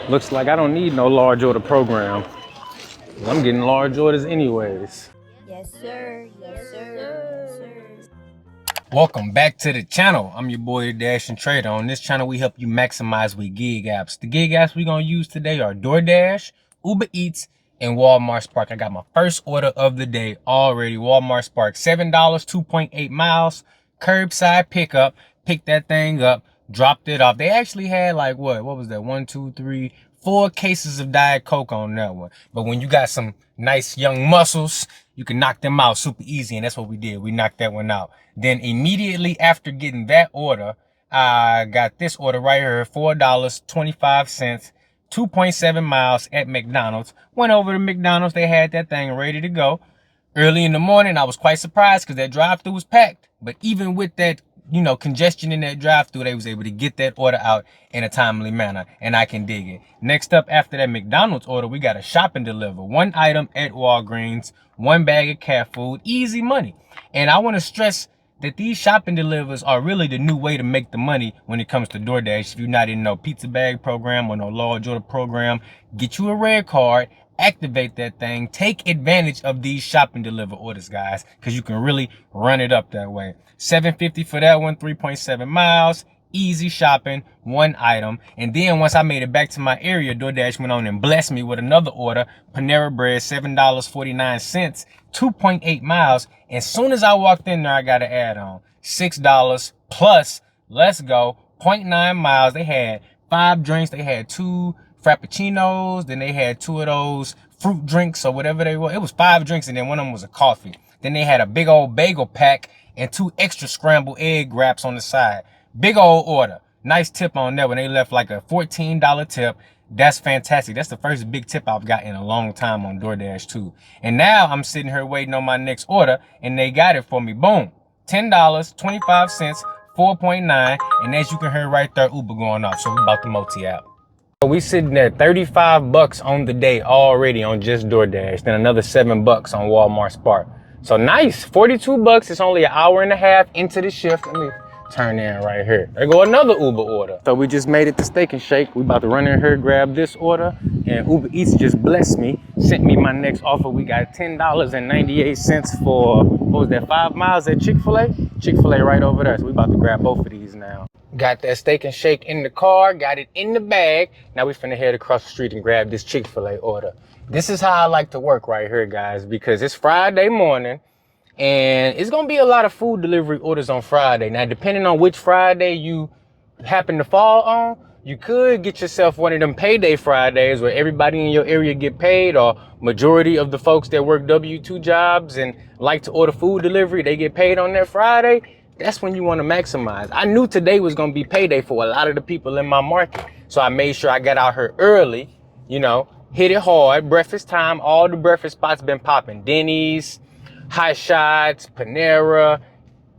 Looks like I don't need no large order program. I'm getting large orders anyways. Yes, sir. Yes, sir. Welcome back to the channel. I'm your boy Dash and Trader. On this channel, we help you maximize with gig apps. The gig apps we're gonna use today are Doordash, Uber Eats, and Walmart Spark. I got my first order of the day already. Walmart Spark, $7, 2.8 miles, curbside pickup. Picked that thing up, dropped it off. They actually had like what was that? 1, 2, 3, 4 cases of Diet Coke on that one. But when you got some nice young muscles, you can knock them out super easy, and that's what we did. We knocked that one out. Then immediately after getting that order, I got this order right here, $4.25, 2.7 miles at McDonald's. Went over to McDonald's, they had that thing ready to go. Early in the morning, I was quite surprised because that drive-thru was packed. But even with that, congestion in that drive-thru, they was able to get that order out in a timely manner, and I can dig it. Next up, after that McDonald's order, we got a shop and deliver. 1 item at Walgreens, 1 bag of cat food, easy money. And I want to stress that these shopping delivers are really the new way to make the money when it comes to Doordash. If you're not in no pizza bag program or no large order program, get you a red card, activate that thing, take advantage of these shop and deliver orders, guys, because you can really run it up that way. $7.50 for that one, 3.7 miles, easy shopping, 1 item. And then once I made it back to my area, DoorDash went on and blessed me with another order, Panera Bread, $7.49, 2.8 miles. As soon as I walked in there, I got an add-on, $6 plus, let's go, 0.9 miles. They had 5 drinks. They had 2 frappuccinos, then they had 2 of those fruit drinks or whatever they were. It was 5 drinks, and then one of them was a coffee. Then they had a big old bagel pack and 2 extra scrambled egg wraps on the side. Big old order. Nice tip on that when they left like a $14 tip. That's fantastic. That's the first big tip I've got in a long time on DoorDash too. And now I'm sitting here waiting on my next order, and they got it for me. Boom. $10, 25 cents, 4.9. And as you can hear right there, Uber going off. So we about to multi-app. So we sitting at 35 bucks on the day already on just DoorDash. Then another 7 bucks on Walmart Spark. So nice, 42 bucks. It's only an hour and a half into the shift. Let me turn in right here. There go another Uber order. So we just made it to Steak and Shake. We about to run in here, grab this order, and Uber Eats just blessed me, sent me my next offer. We got $10.98 for, what was that, 5 miles at Chick-fil-A? Chick-fil-A right over there. So we about to grab both of these now. Got that Steak and Shake in the car, got it in the bag. Now we finna head across the street and grab this Chick-fil-A order. This is how I like to work right here, guys, because it's Friday morning, and it's gonna be a lot of food delivery orders on Friday. Now, depending on which Friday you happen to fall on, you could get yourself one of them payday Fridays where everybody in your area get paid, or majority of the folks that work W-2 jobs and like to order food delivery, they get paid on that Friday. That's when you want to maximize. I knew today was gonna be payday for a lot of the people in my market, so I made sure I got out here early, hit it hard. Breakfast time, all the breakfast spots been popping. Denny's, Hot Shots, Panera,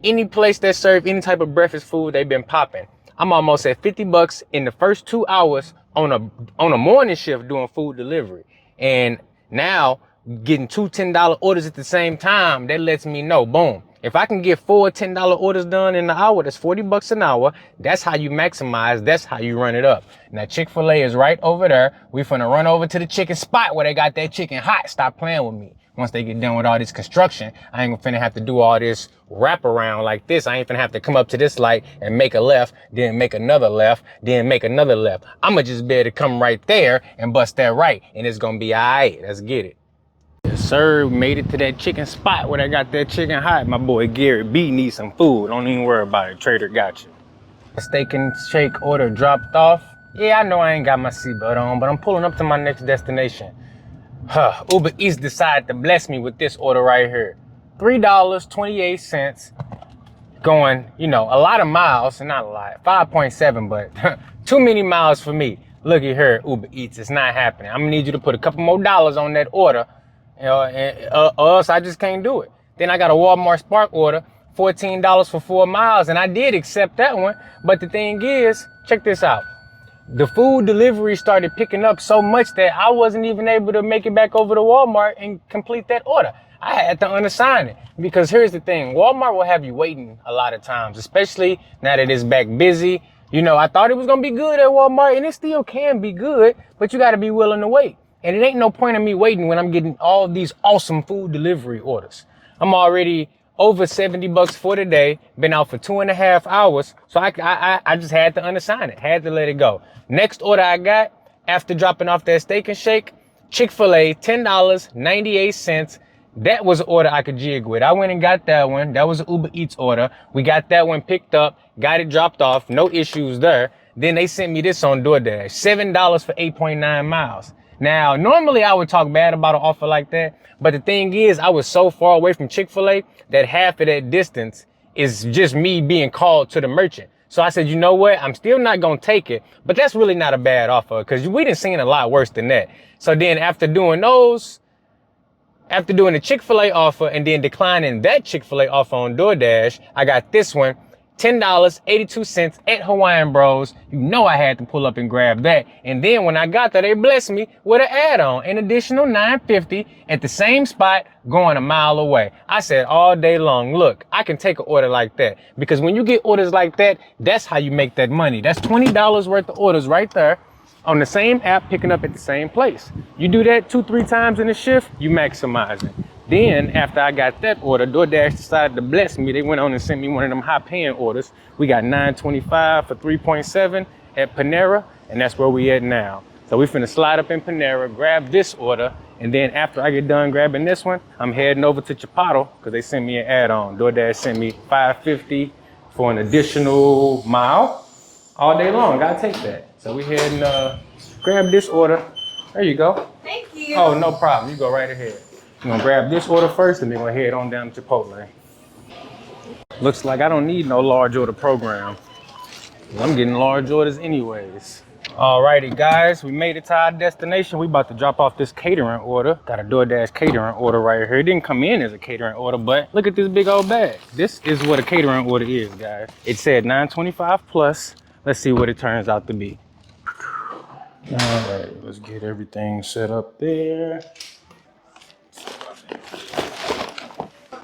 any place that serve any type of breakfast food, they've been popping. I'm almost at 50 bucks in the first 2 hours on a morning shift doing food delivery. And now getting 2 $10 orders at the same time, that lets me know, boom, if I can get 4 $10 orders done in an hour, that's 40 bucks an hour. That's how you maximize. That's how you run it up. Now, Chick-fil-A is right over there. We finna run over to the chicken spot where they got that chicken hot. Stop playing with me. Once they get done with all this construction, I ain't finna have to do all this wraparound like this. I ain't finna have to come up to this light and make a left, then make another left, then make another left. I'ma just be able to come right there and bust that right, and it's gonna be all right. Let's get it. Yes, sir. We made it to that chicken spot where they got that chicken hot. My boy Gary B needs some food. Don't even worry about it. Trader got you. Steak and Shake order dropped off. Yeah, I know I ain't got my seatbelt on, but I'm pulling up to my next destination. Uber Eats decided to bless me with this order right here. $3.28. Going, a lot of miles, not a lot, 5.7, but too many miles for me. Look at here, Uber Eats, it's not happening. I'm gonna need you to put a couple more dollars on that order, or else I just can't do it. Then I got a Walmart Spark order, $14 for 4 miles, and I did accept that one. But the thing is, check this out. The food delivery started picking up so much that I wasn't even able to make it back over to Walmart and complete that order. I had to unassign it, because here's the thing. Walmart will have you waiting a lot of times, especially now that it's back busy. You know, I thought it was gonna be good at Walmart, and it still can be good, but you gotta be willing to wait. And it ain't no point in me waiting when I'm getting all these awesome food delivery orders. I'm already over 70 bucks for the day, been out for 2.5 hours, so I just had to unassign it, had to let it go. Next order I got, after dropping off that steak and shake, Chick-fil-A, $10.98. That was an order I could jig with. I went and got that one. That was an Uber Eats order. We got that one picked up, got it dropped off, no issues there. Then they sent me this on DoorDash, $7 for 8.9 miles. Now, normally I would talk bad about an offer like that, but the thing is, I was so far away from Chick-fil-A that half of that distance is just me being called to the merchant. So I said, you know what? I'm still not going to take it, but that's really not a bad offer because we done seen a lot worse than that. So then after doing the Chick-fil-A offer and then declining that Chick-fil-A offer on DoorDash, I got this one, $10.82 at Hawaiian Bros. You know I had to pull up and grab that. And then when I got there, they blessed me with an add-on, an additional $9.50 at the same spot going a mile away. I said all day long, look, I can take an order like that because when you get orders like that, that's how you make that money. That's $20 worth of orders right there on the same app, picking up at the same place. You do that 2-3 times in a shift, you maximizing. Then after I got that order, DoorDash decided to bless me. They went on and sent me one of them high paying orders. We got $9.25 for 3.7 at Panera, and that's where we at now. So we finna slide up in Panera, grab this order, and then after I get done grabbing this one, I'm heading over to Chipotle because they sent me an add-on. DoorDash sent me $5.50 for an additional mile. All day long, gotta take that. So we head and grab this order. There you go. Thank you. Oh, no problem. You go right ahead. I'm gonna grab this order first and then we'll head on down to Chipotle. Looks like I don't need no large order program. I'm getting large orders anyways. Alrighty guys, we made it to our destination. We about to drop off this catering order. Got a DoorDash catering order right here. It didn't come in as a catering order, but look at this big old bag. This is what a catering order is, guys. It said $9.25 plus. Let's see what it turns out to be. All right, let's get everything set up there.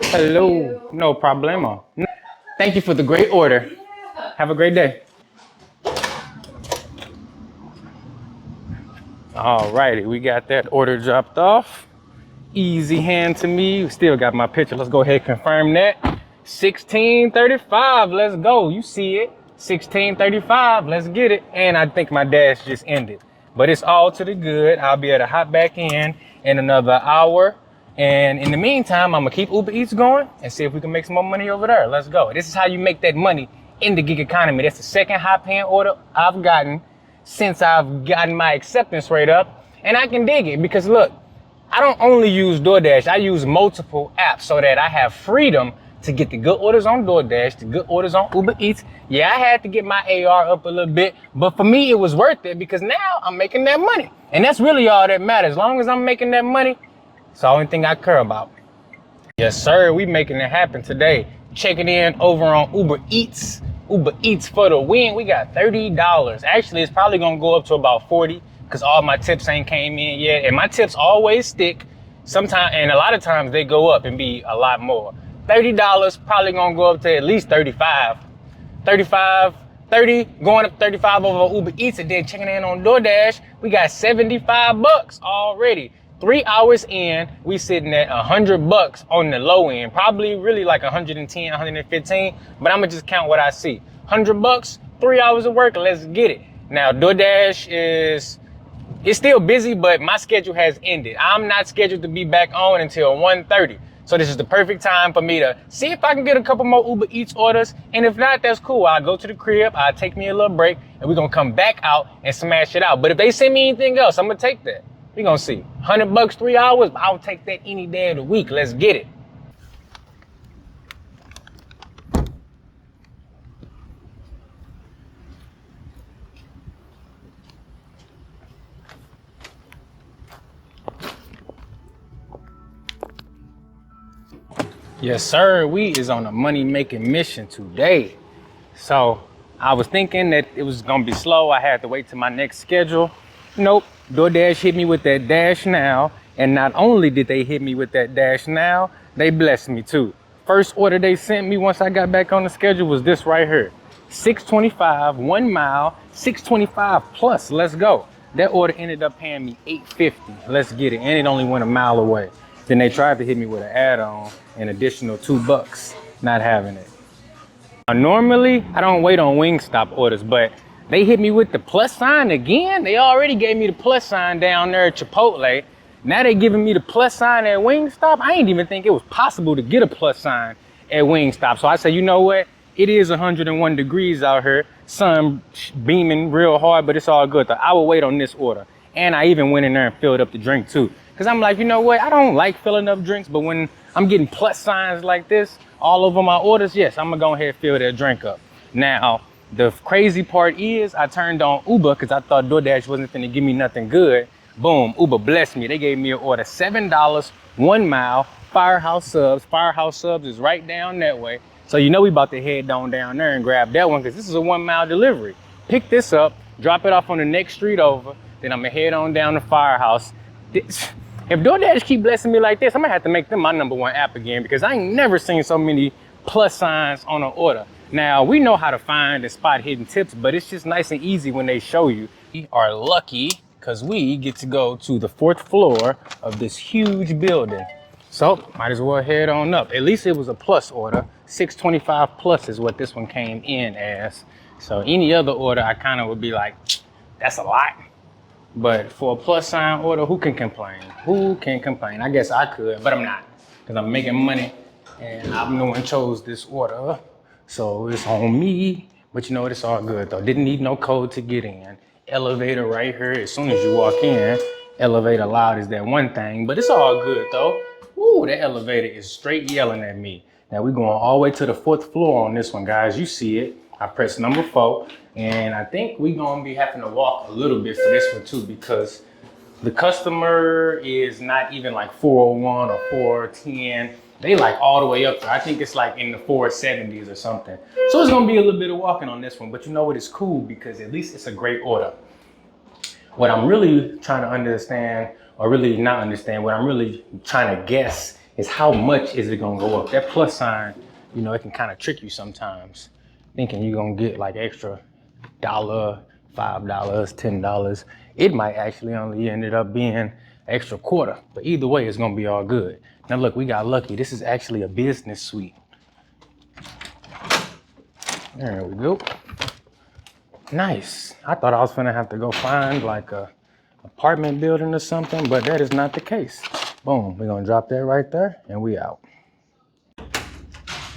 Hello, no problemo. Thank you for the great order. Have a great day. All righty, we got that order dropped off. Easy hand to me. Still got my picture. Let's go ahead and confirm that. 1635, let's go. You see it. 1635, let's get it. And I think my dash just ended. But it's all to the good. I'll be able to hop back in another hour. And in the meantime, I'm gonna keep Uber Eats going and see if we can make some more money over there. Let's go. This is how you make that money in the gig economy. That's the second high paying order I've gotten since I've gotten my acceptance rate up. And I can dig it because look, I don't only use DoorDash, I use multiple apps so that I have freedom to get the good orders on DoorDash, the good orders on Uber Eats. Yeah, I had to get my AR up a little bit, but for me, it was worth it because now I'm making that money. And that's really all that matters. As long as I'm making that money, it's the only thing I care about. Yes, sir, we making it happen today. Checking in over on Uber Eats. Uber Eats for the win. We got $30. Actually, it's probably gonna go up to about 40 because all my tips ain't came in yet. And my tips always stick. Sometimes, and a lot of times they go up and be a lot more. $30 probably gonna go up to at least 35. 35, 30, going up 35 over Uber Eats, and then checking in on DoorDash, we got 75 bucks already. 3 hours in, we sitting at 100 bucks on the low end, probably really like 110, 115, but I'm gonna just count what I see. 100 bucks, 3 hours of work, let's get it. Now, DoorDash it's still busy, but my schedule has ended. I'm not scheduled to be back on until 1:30. So this is the perfect time for me to see if I can get a couple more Uber Eats orders. And if not, that's cool. I'll go to the crib, I'll take me a little break, and we're gonna come back out and smash it out. But if they send me anything else, I'm gonna take that. We're gonna see. 100 bucks, 3 hours, I'll take that any day of the week. Let's get it. Yes, sir, we is on a money-making mission today. So I was thinking that it was gonna be slow. I had to wait till my next schedule. Nope, DoorDash hit me with that Dash Now. And not only did they hit me with that Dash Now, they blessed me too. First order they sent me once I got back on the schedule was this right here. 625, 1 mile, 625 plus. Let's go. That order ended up paying me $8.50. Let's get it. And it only went a mile away. Then they tried to hit me with an add-on, an additional $2. Not having it. Now, normally, I don't wait on Wingstop orders, but they hit me with the plus sign again. They already gave me the plus sign down there at Chipotle. Now they giving me the plus sign at Wingstop. I didn't even think it was possible to get a plus sign at Wingstop. So I said, you know what? It is 101 degrees out here. Sun beaming real hard, but it's all good though. I will wait on this order. And I even went in there and filled up the drink too. Cause I'm like, you know what? I don't like filling up drinks, but when I'm getting plus signs like this all over my orders, yes, I'm gonna go ahead and fill that drink up. Now, the crazy part is I turned on Uber because I thought DoorDash wasn't gonna give me nothing good. Boom, Uber blessed me. They gave me an order, $7, 1 mile, Firehouse Subs. Firehouse Subs is right down that way. So you know we about to head on down there and grab that one because this is a 1 mile delivery. Pick this up, drop it off on the next street over, then I'm gonna head on down to Firehouse. If DoorDash keep blessing me like this, I'm gonna have to make them my #1 app again because I ain't never seen so many plus signs on an order. Now, we know how to find and spot hidden tips, but it's just nice and easy when they show you. We are lucky because we get to go to the 4th floor of this huge building. So, might as well head on up. At least it was a plus order. 625 plus is what this one came in as. So any other order, I kind of would be like, that's a lot. But for a plus sign order, who can complain? Who can complain? I guess I could, but I'm not. Because I'm making money and I'm the one chose this order. So it's on me. But you know what, it's all good though. Didn't need no code to get in. Elevator right here. As soon as you walk in, elevator loud is that one thing, but it's all good though. Ooh, that elevator is straight yelling at me. Now we're going all the way to the 4th floor on this one, guys. You see it. I pressed number 4, and I think we're gonna be having to walk a little bit for this one too because the customer is not even like 401 or 410. They like all the way up there. I think it's like in the 470s or something. So it's gonna be a little bit of walking on this one, but you know what? It's cool because at least it's a great order. What I'm really trying to understand, or really not understand, what I'm really trying to guess is how much is it gonna go up? That plus sign, you know, it can kind of trick you sometimes, thinking you're gonna get like extra $1, $5, $10. It might actually only ended up being extra quarter, but either way, it's gonna be all good. Now look, we got lucky. This is actually a business suite. There we go. Nice. I thought I was gonna have to go find like a apartment building or something, but that is not the case. Boom, we're gonna drop that right there and we out.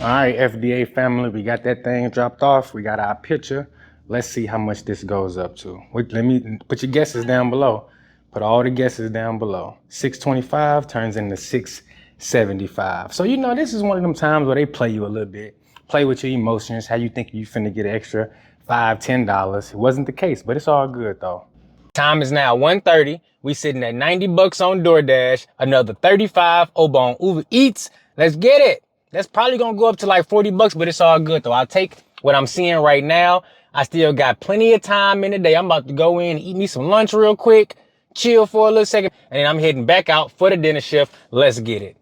All right, FDA family, we got that thing dropped off. We got our picture. Let's see how much this goes up to. Wait, let me put your guesses down below. Put all the guesses down below. 625 turns into 675. So you know, this is one of them times where they play you a little bit. Play with your emotions, how you think you finna get an extra $5, $10. It wasn't the case, but it's all good though. Time is now 1:30. We sitting at $90 on DoorDash, another 35 over on Uber Eats. Let's get it. That's probably gonna go up to like $40, but it's all good though. I'll take what I'm seeing right now. I still got plenty of time in the day. I'm about to go in, eat me some lunch real quick, chill for a little second, and then I'm heading back out for the dinner shift. Let's get it.